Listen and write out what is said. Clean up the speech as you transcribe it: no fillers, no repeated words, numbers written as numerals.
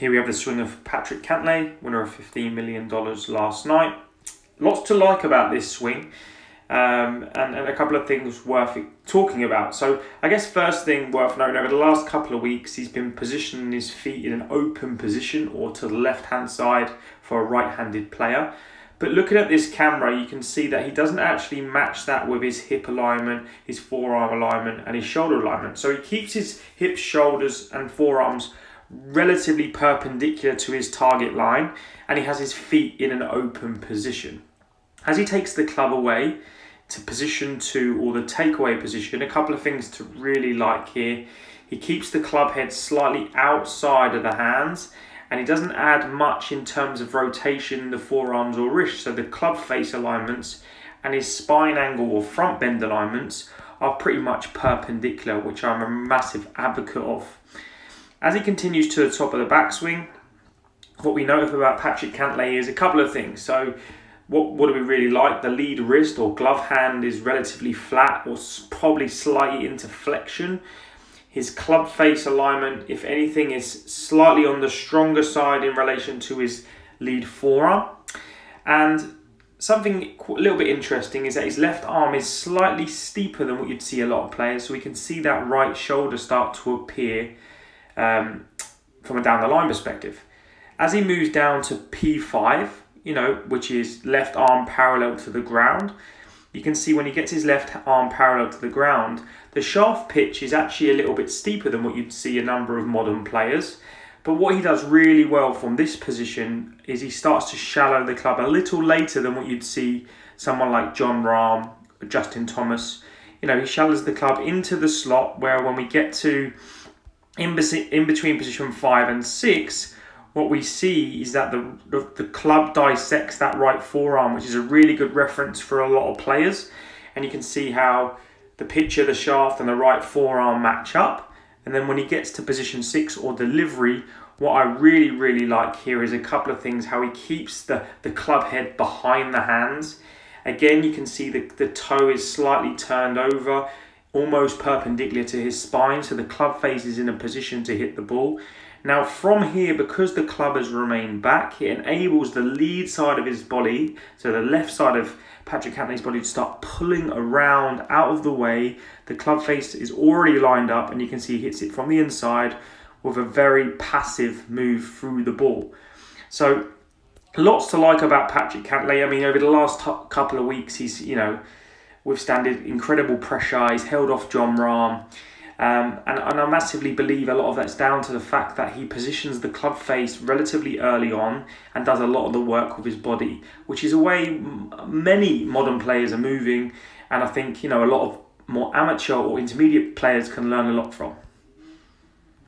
Here we have the swing of Patrick Cantlay, winner of $15 million last night. Lots to like about this swing, and a couple of things worth talking about. So I guess first thing worth noting, over the last couple of weeks, he's been positioning his feet in an open position or to the left-hand side for a right-handed player. But looking at this camera, you can see that he doesn't actually match that with his hip alignment, his forearm alignment, and his shoulder alignment. So he keeps his hips, shoulders, and forearms relatively perpendicular to his target line, and he has his feet in an open position. As he takes the club away to position 2 or the takeaway position, a couple of things to really like here. He keeps the club head slightly outside of the hands, and he doesn't add much in terms of rotation in the forearms or wrists. So the club face alignments and his spine angle or front bend alignments are pretty much perpendicular, which I'm a massive advocate of. As he continues to the top of the backswing, what we know about Patrick Cantlay is a couple of things. So what do we really like? The lead wrist or glove hand is relatively flat or probably slightly into flexion. His club face alignment, if anything, is slightly on the stronger side in relation to his lead forearm. And something a little bit interesting is that his left arm is slightly steeper than what you'd see a lot of players. So we can see that right shoulder start to appear from a down the line perspective. As he moves down to P5, which is left arm parallel to the ground, you can see when he gets his left arm parallel to the ground, the shaft pitch is actually a little bit steeper than what you'd see a number of modern players. But what he does really well from this position is he starts to shallow the club a little later than what you'd see someone like Jon Rahm, Justin Thomas. He shallows the club into the slot, where when we get to in between position 5 and 6, what we see is that the club dissects that right forearm, which is a really good reference for a lot of players. And you can see how the pitch of the shaft and the right forearm match up. And then when he gets to position 6 or delivery, what I really, really like here is a couple of things. How he keeps the club head behind the hands. Again, you can see the toe is slightly turned over, almost perpendicular to his spine. So the club face is in a position to hit the ball. Now from here, because the club has remained back, it enables the lead side of his body, so the left side of Patrick Cantlay's body, to start pulling around out of the way. The club face is already lined up, and you can see he hits it from the inside with a very passive move through the ball. So lots to like about Patrick Cantlay. I mean, over the last couple of weeks, he's withstanded incredible pressure. He's held off Jon Rahm. And I massively believe a lot of that's down to the fact that he positions the club face relatively early on and does a lot of the work with his body, which is a way many modern players are moving, and I think a lot of more amateur or intermediate players can learn a lot from.